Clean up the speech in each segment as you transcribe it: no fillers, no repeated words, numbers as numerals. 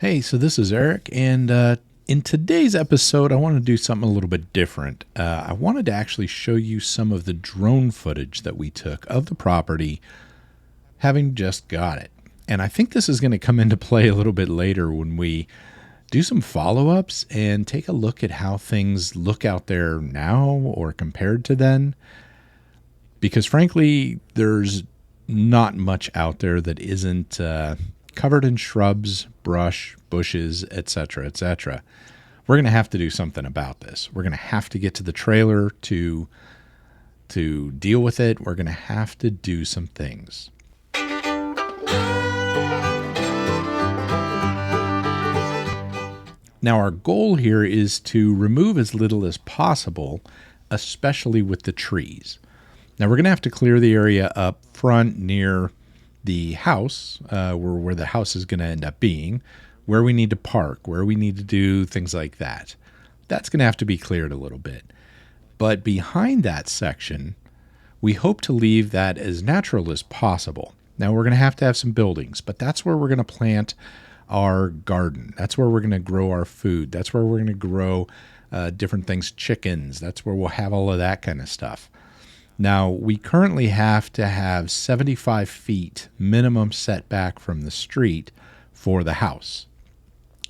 Hey, so this is Eric, and in today's episode, I want to do something a little bit different. I wanted to actually show you some of the drone footage that we took of the property, having just got it. And I think this is going to come into play a little bit later when we do some follow ups and take a look at how things look out there now or compared to then. Because frankly, there's not much out there that isn't covered in shrubs, brush, bushes, etc., etc. We're going to have to do something about this. We're going to have to get to the trailer to deal with it. We're going to have to do some things. Now, our goal here is to remove as little as possible, especially with the trees. Now, we're going to have to clear the area up front near the house, where the house is going to end up being, where we need to park, where we need to do things like that. That's going to have to be cleared a little bit. But behind that section, we hope to leave that as natural as possible. Now, we're going to have some buildings, but that's where we're going to plant our garden. That's where we're going to grow our food. That's where we're going to grow different things, chickens. That's where we'll have all of that kind of stuff. Now, we currently have to have 75 feet minimum setback from the street for the house.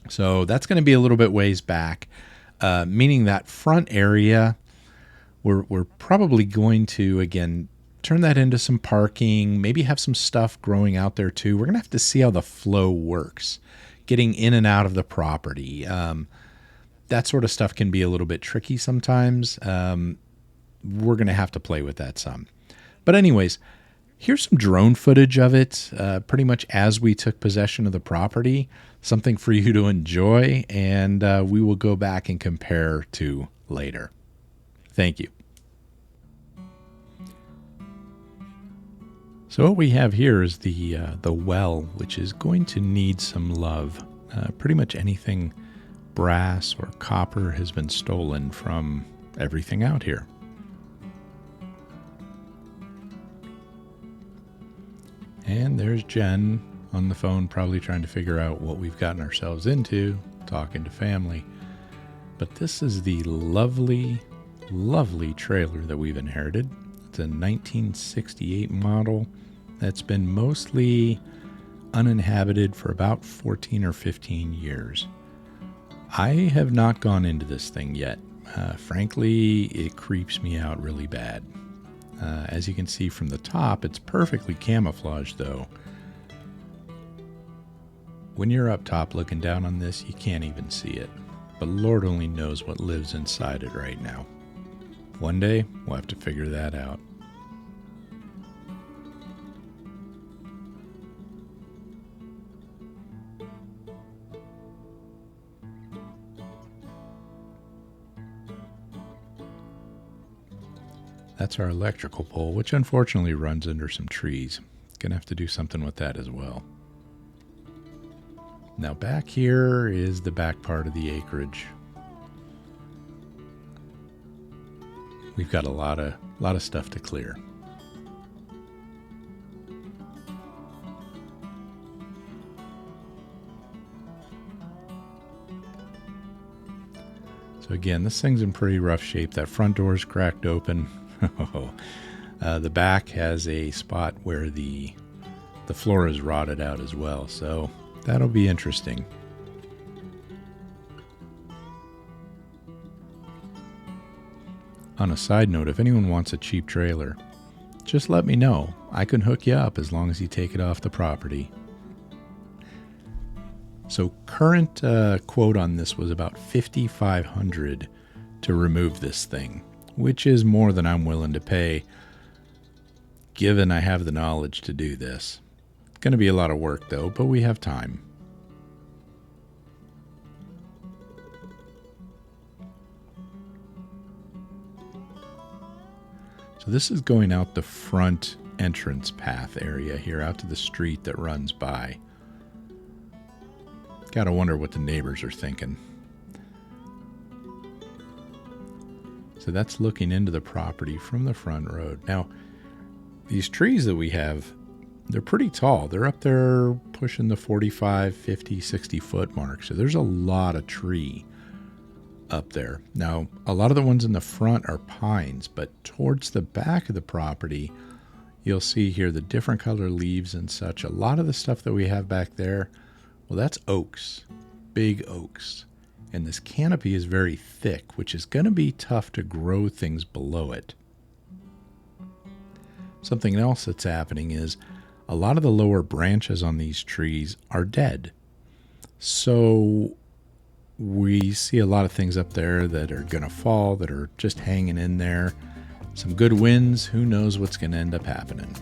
So that's going to be a little bit ways back, meaning that front area, we're probably going to, again, turn that into some parking, maybe have some stuff growing out there too. We're going to have to see how the flow works, getting in and out of the property. That sort of stuff can be a little bit tricky sometimes. We're going to have to play with that some. But anyways, here's some drone footage of it, pretty much as we took possession of the property, something for you to enjoy, and we will go back and compare to later. Thank you. So what we have here is the well, which is going to need some love. Pretty much anything brass or copper has been stolen from everything out here. And there's Jen on the phone, probably trying to figure out what we've gotten ourselves into, talking to family. But this is the lovely, lovely trailer that we've inherited. It's a 1968 model that's been mostly uninhabited for about 14 or 15 years. I have not gone into this thing yet. Frankly, it creeps me out really bad. As you can see from the top, it's perfectly camouflaged though. When you're up top looking down on this, you can't even see it. But Lord only knows what lives inside it right now. One day, we'll have to figure that out. That's our electrical pole, which unfortunately runs under some trees. Gonna have to do something with that as well. Now back here is the back part of the acreage. We've got a lot of stuff to clear. So again, this thing's in pretty rough shape. That front door's cracked open. The back has a spot where the floor is rotted out as well, so that'll be interesting. On a side note, if anyone wants a cheap trailer, just let me know. I can hook you up as long as you take it off the property. So current quote on this was about $5,500 to remove this thing, which is more than I'm willing to pay, given I have the knowledge to do this. It's going to be a lot of work, though, but we have time. So this is going out the front entrance path area here, out to the street that runs by. Gotta wonder what the neighbors are thinking. So that's looking into the property from the front road. Now, these trees that we have they're pretty tall. They're up there pushing the 45, 50, 60 foot mark. So there's a lot of tree up there. Now, a lot of the ones in the front are pines, but towards the back of the property, you'll see here the different color leaves and such. A lot of the stuff that we have back there, well, that's oaks, big oaks. And this canopy is very thick, which is going to be tough to grow things below it. Something else that's happening is a lot of the lower branches on these trees are dead. So we see a lot of things up there that are going to fall, that are just hanging in there. Some good winds, who knows what's going to end up happening.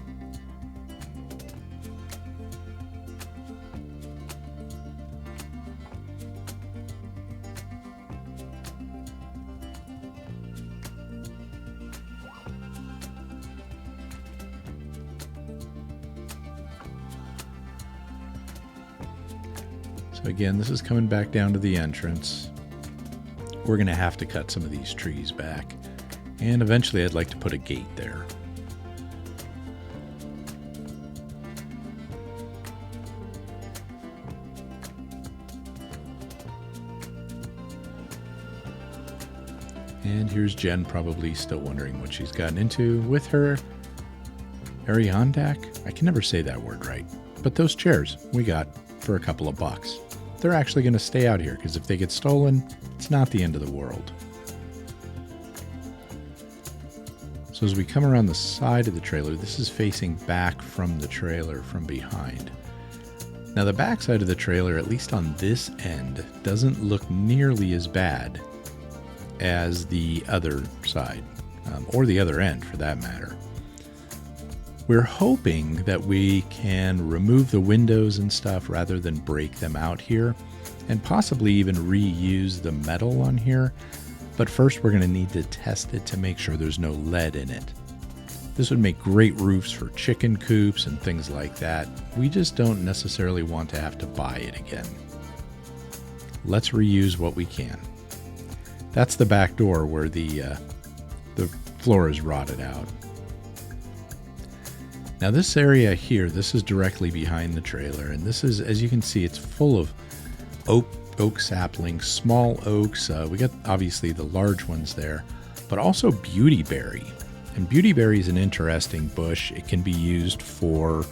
So again, this is coming back down to the entrance. We're going to have to cut some of these trees back. And eventually I'd like to put a gate there. And here's Jen probably still wondering what she's gotten into with her Adirondack. I can never say that word right. But those chairs we got for a couple of bucks. They're actually going to stay out here because if they get stolen, it's not the end of the world. So as we come around the side of the trailer, this is facing back from the trailer from behind. Now the back side of the trailer, at least on this end, doesn't look nearly as bad as the other side, or the other end for that matter. We're hoping that we can remove the windows and stuff rather than break them out here, and possibly even reuse the metal on here. But first we're going to need to test it to make sure there's no lead in it. This would make great roofs for chicken coops and things like that. We just don't necessarily want to have to buy it again. Let's reuse what we can. That's the back door where the floor is rotted out. Now this area here, this is directly behind the trailer, and this is, as you can see, it's full of oak saplings, small oaks. We got obviously the large ones there, but also beautyberry. And beautyberry is an interesting bush. It can be used for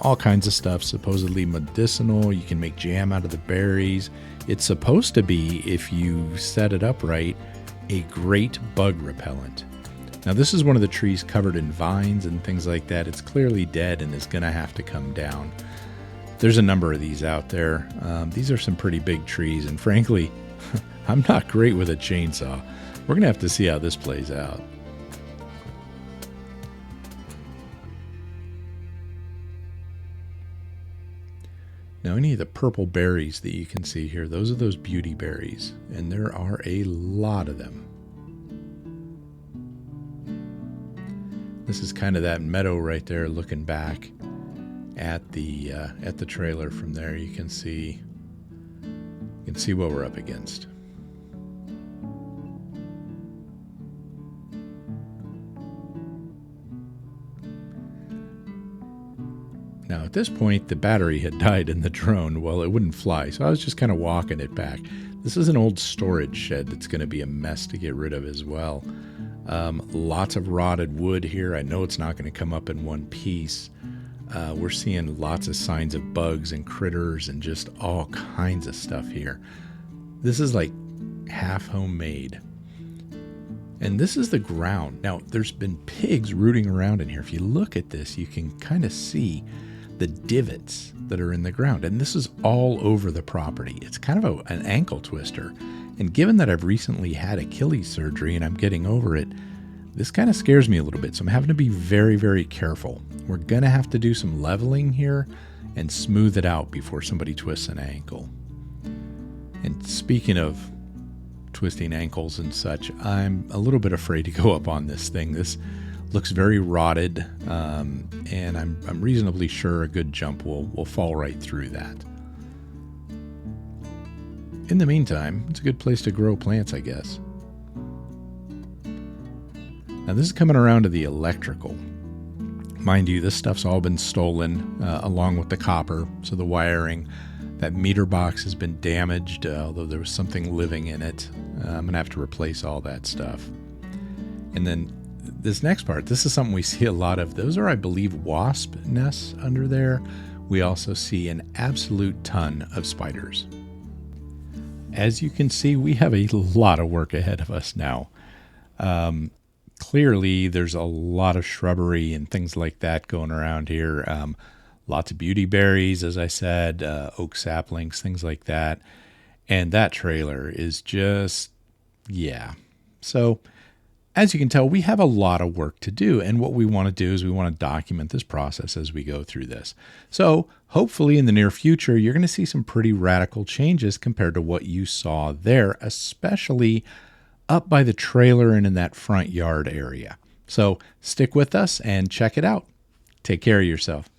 all kinds of stuff, supposedly medicinal. You can make jam out of the berries. It's supposed to be, if you set it up right, a great bug repellent. Now this is one of the trees covered in vines and things like that. It's clearly dead and is going to have to come down. There's a number of these out there. These are some pretty big trees, and frankly, I'm not great with a chainsaw. We're going to have to see how this plays out. Now any of the purple berries that you can see here, those are those beauty berries, and there are a lot of them. This is kind of that meadow right there looking back at the trailer. From there you can see what we're up against. Now at this point the battery had died in the drone. Well, it wouldn't fly, so I was just kind of walking it back. This is an old storage shed that's going to be a mess to get rid of as well. Lots of rotted wood here. I know it's not going to come up in one piece. We're seeing lots of signs of bugs and critters and just all kinds of stuff here. This is like half homemade. And this is the ground. Now, there's been pigs rooting around in here. If you look at this, you can kind of see the divots that are in the ground. And this is all over the property. It's kind of an ankle twister. And given that I've recently had Achilles surgery and I'm getting over it, this kind of scares me a little bit. So I'm having to be very, very careful. We're going to have to do some leveling here and smooth it out before somebody twists an ankle. And speaking of twisting ankles and such, I'm a little bit afraid to go up on this thing. This looks very rotted, and I'm reasonably sure a good jump will fall right through that. In the meantime, it's a good place to grow plants, I guess. Now this is coming around to the electrical. Mind you, this stuff's all been stolen along with the copper, so the wiring. That meter box has been damaged, although there was something living in it. I'm going to have to replace all that stuff. And then this next part, this is something we see a lot of. Those are, I believe, wasp nests under there. We also see an absolute ton of spiders. As you can see, we have a lot of work ahead of us now. Clearly, there's a lot of shrubbery and things like that going around here. Lots of beauty berries, as I said, oak saplings, things like that. And that trailer is just, yeah. So, as you can tell, we have a lot of work to do. And what we want to do is we want to document this process as we go through this. So, hopefully in the near future, you're going to see some pretty radical changes compared to what you saw there, especially up by the trailer and in that front yard area. So stick with us and check it out. Take care of yourself.